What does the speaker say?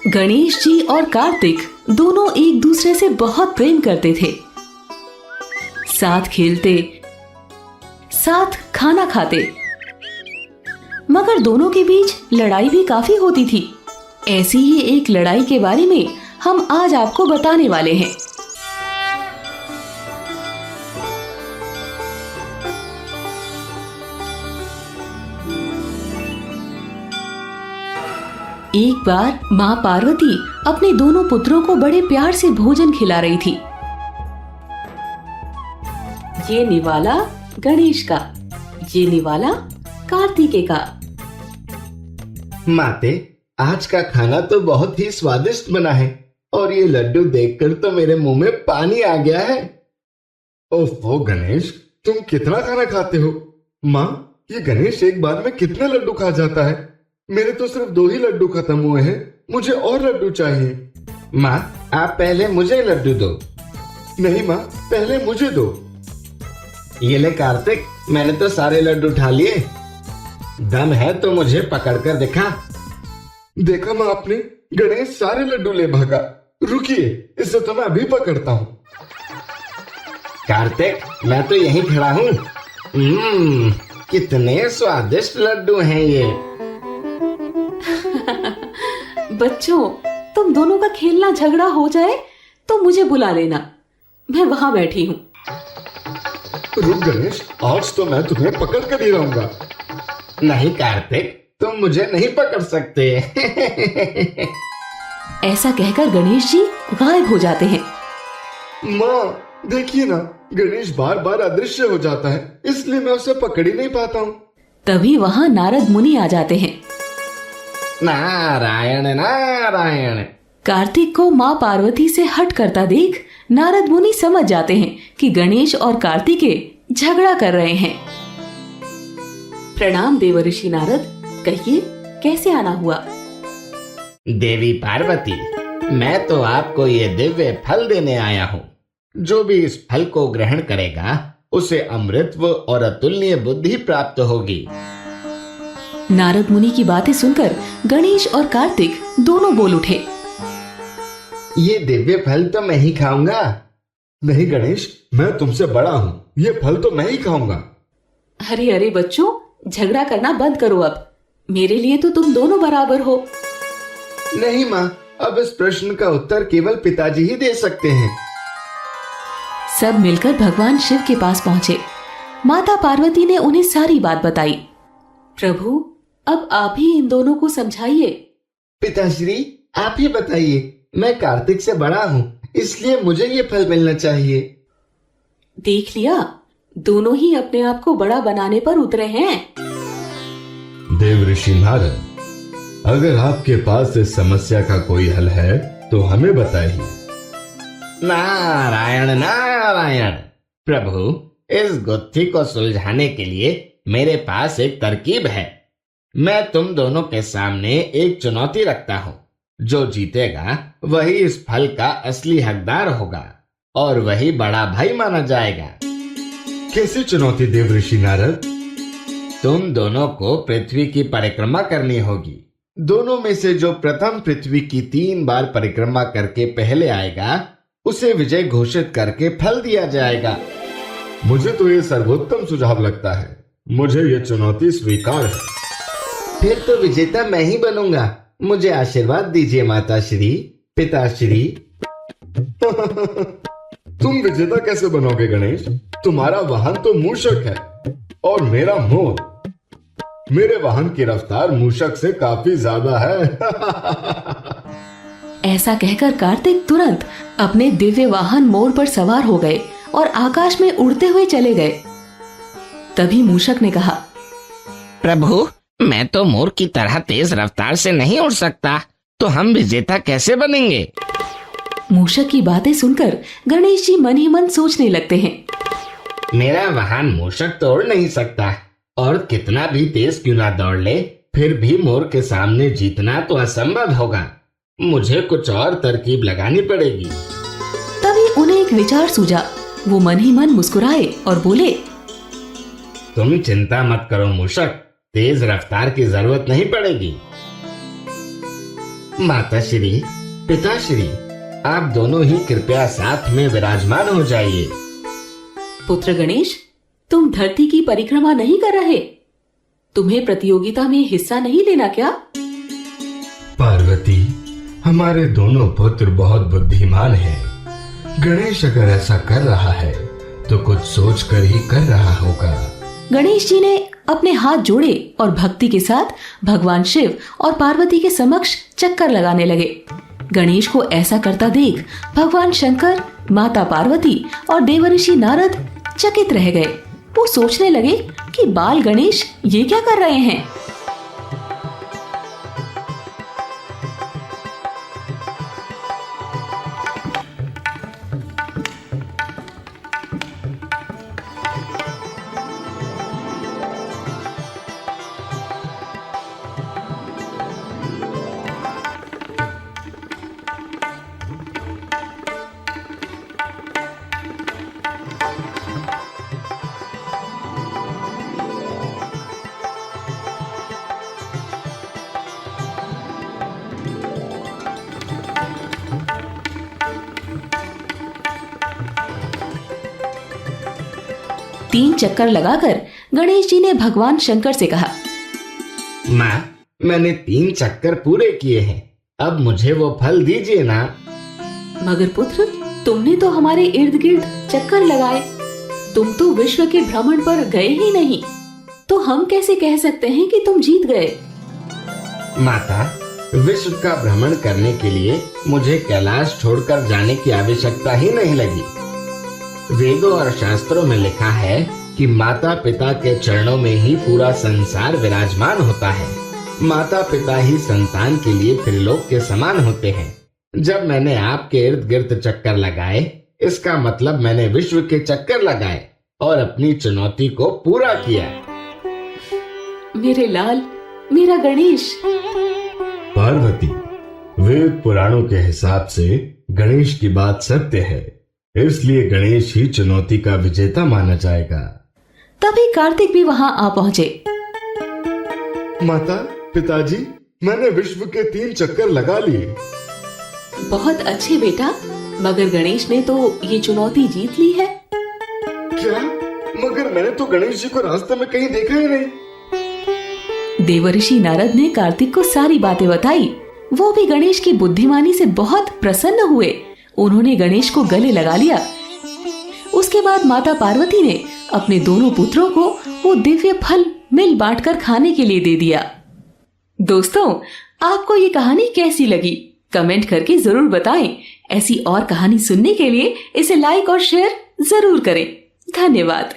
गणेश जी और कार्तिक दोनों एक दूसरे से बहुत प्रेम करते थे। साथ खेलते, साथ खाना खाते, मगर दोनों के बीच लड़ाई भी काफी होती थी। ऐसी ही एक लड़ाई के बारे में हम आज आपको बताने वाले हैं। एक बार माँ पार्वती अपने दोनों पुत्रों को बड़े प्यार से भोजन खिला रही थी। ये निवाला गणेश का, ये निवाला कार्तिके का। माते, आज का खाना तो बहुत ही स्वादिष्ट बना है और ये लड्डू देखकर तो मेरे मुंह में पानी आ गया है। ओफो गणेश, तुम कितना खाना खाते हो? माँ, ये गणेश एक बार में कितने लड्डू खा जाता है? मेरे तो सिर्फ 2 ही लड्डू खत्म हुए हैं, मुझे और लड्डू चाहिए। माँ, आप पहले मुझे लड्डू दो। नहीं माँ, पहले मुझे दो। ये ले कार्तिक, मैंने तो सारे लड्डू उठा लिए। दम है तो मुझे पकड़कर दिखा। देखा माँ आपने, गणेश सारे लड्डू ले भागा। रुकिए, इसे तो मैं अभी पकड़ता हूँ। कार्तिक, मैं तो यहीं खड़ा हूँ। कितने स्वादिष्ट लड्डू हैं ये। बच्चों, तुम दोनों का खेलना झगड़ा हो जाए तो मुझे बुला लेना, मैं वहां बैठी हूँ। रुक गणेश, आज तो मैं तुम्हें पकड़ कर ही रहूंगा। नहीं कार्तिक, तुम मुझे नहीं पकड़ सकते। ऐसा कहकर गणेश जी गायब हो जाते हैं। माँ देखिए ना, गणेश बार बार अदृश्य हो जाता है, इसलिए मैं उसे पकड़ ही नहीं पाता हूँ। तभी वहां नारद मुनि आ जाते हैं। नारायण नारायण। कार्तिक को माँ पार्वती से हट करता देख नारद मुनि समझ जाते हैं कि गणेश और कार्तिकेय झगड़ा कर रहे हैं। प्रणाम देवर्षि नारद, कहिए कैसे आना हुआ? देवी पार्वती, मैं तो आपको ये दिव्य फल देने आया हूँ। जो भी इस फल को ग्रहण करेगा उसे अमृतत्व और अतुलनीय बुद्धि प्राप्त होगी। नारद मुनि की बातें सुनकर गणेश और कार्तिक दोनों बोल उठे। ये दिव्य फल तो मैं ही खाऊंगा। नहीं गणेश, मैं तुमसे बड़ा हूँ, ये फल तो मैं ही खाऊंगा। अरे अरे बच्चों, झगड़ा करना बंद करो अब। मेरे लिए तो तुम दोनों बराबर हो। नहीं माँ, अब इस प्रश्न का उत्तर केवल पिताजी ही दे सकते हैं। सब मिलकर भगवान शिव के पास पहुंचे। माता पार्वती ने उन्हें सारी बात बताई। प्रभु, अब आप ही इन दोनों को समझाइए। पिताश्री, आप ही बताइए। मैं कार्तिक से बड़ा हूँ, इसलिए मुझे ये फल मिलना चाहिए। देख लिया, दोनों ही अपने आप को बड़ा बनाने पर उतरे हैं। देव ऋषि नारद, अगर आपके पास इस समस्या का कोई हल है तो हमें बताइए। नारायण नारायण। प्रभु, इस गुत्थी को सुलझाने के लिए मेरे पास एक तरकीब है। मैं तुम दोनों के सामने एक चुनौती रखता हूँ। जो जीतेगा वही इस फल का असली हकदार होगा और वही बड़ा भाई माना जाएगा। कैसी चुनौती देव ऋषि नारद? तुम दोनों को पृथ्वी की परिक्रमा करनी होगी। दोनों में से जो प्रथम पृथ्वी की 3 बार परिक्रमा करके पहले आएगा उसे विजय घोषित करके फल दिया जाएगा। मुझे तो ये सर्वोत्तम सुझाव लगता है। मुझे ये चुनौती स्वीकार है। फिर तो विजेता मैं ही बनूंगा। मुझे आशीर्वाद दीजिए माताश्री, पिताश्री। तुम विजेता कैसे बनोगे गणेश? तुम्हारा वाहन तो मूषक है और मेरा मोर। मेरे वाहन की रफ्तार मूषक से काफी ज्यादा है। ऐसा कहकर कार्तिक तुरंत अपने दिव्य वाहन मोर पर सवार हो गए और आकाश में उड़ते हुए चले गए। तभी मूषक ने कहा, प्रभु, मैं तो मोर की तरह तेज रफ्तार से नहीं उड़ सकता, तो हम विजेता कैसे बनेंगे? मूषक की बातें सुनकर गणेश जी मन ही मन सोचने लगते हैं। मेरा वाहन मूषक तो उड़ नहीं सकता और कितना भी तेज क्यों ना दौड़ ले, फिर भी मोर के सामने जीतना तो असंभव होगा। मुझे कुछ और तरकीब लगानी पड़ेगी। तभी उन्हें एक विचार सूझा। वो मन ही मन मुस्कुराए और बोले, तुम चिंता मत करो मूषक, तेज रफ्तार की जरूरत नहीं पड़ेगी। माताश्री, पिताश्री, आप दोनों ही कृपया साथ में विराजमान हो जाइए। पुत्र गणेश, तुम धरती की परिक्रमा नहीं कर रहे? तुम्हें प्रतियोगिता में हिस्सा नहीं लेना क्या? पार्वती, हमारे दोनों पुत्र बहुत बुद्धिमान हैं। गणेश अगर ऐसा कर रहा है तो कुछ सोच कर ही कर रहा होगा। गणेश जी ने अपने हाथ जोड़े और भक्ति के साथ भगवान शिव और पार्वती के समक्ष चक्कर लगाने लगे। गणेश को ऐसा करता देख भगवान शंकर, माता पार्वती और देवर्षि नारद चकित रह गए। वो सोचने लगे कि बाल गणेश ये क्या कर रहे हैं। तीन चक्कर लगाकर गणेश जी ने भगवान शंकर से कहा, माँ, मैंने 3 चक्कर पूरे किए हैं, अब मुझे वो फल दीजिए ना। मगर पुत्र, तुमने तो हमारे इर्द गिर्द चक्कर लगाए, तुम तो विश्व के भ्रमण पर गए ही नहीं, तो हम कैसे कह सकते हैं कि तुम जीत गए? माता, विश्व का भ्रमण करने के लिए मुझे कैलाश छोड़कर जाने की आवश्यकता ही नहीं लगी। वेदों और शास्त्रों में लिखा है कि माता पिता के चरणों में ही पूरा संसार विराजमान होता है। माता पिता ही संतान के लिए त्रिलोक के समान होते हैं। जब मैंने आपके इर्द गिर्द चक्कर लगाए, इसका मतलब मैंने विश्व के चक्कर लगाए और अपनी चुनौती को पूरा किया। मेरे लाल, मेरा गणेश। पार्वती, वेद पुराणों के हिसाब से गणेश की बात सत्य है, इसलिए गणेश ही चुनौती का विजेता माना जाएगा। तभी कार्तिक भी वहां आ पहुंचे। माता, पिताजी, मैंने विश्व के 3 चक्कर लगा लिए। बहुत अच्छे बेटा, मगर गणेश ने तो ये चुनौती जीत ली है। क्या? मगर मैंने तो गणेश जी को रास्ते में कहीं देखा ही नहीं। देवर्षि नारद ने कार्तिक को सारी बातें बताई। वो भी गणेश की बुद्धिमानी से बहुत प्रसन्न हुए। उन्होंने गणेश को गले लगा लिया। उसके बाद माता पार्वती ने अपने दोनों पुत्रों को वो दिव्य फल मिल बांटकर खाने के लिए दे दिया। दोस्तों, आपको ये कहानी कैसी लगी? कमेंट करके जरूर बताएं। ऐसी और कहानी सुनने के लिए इसे लाइक और शेयर जरूर करें। धन्यवाद।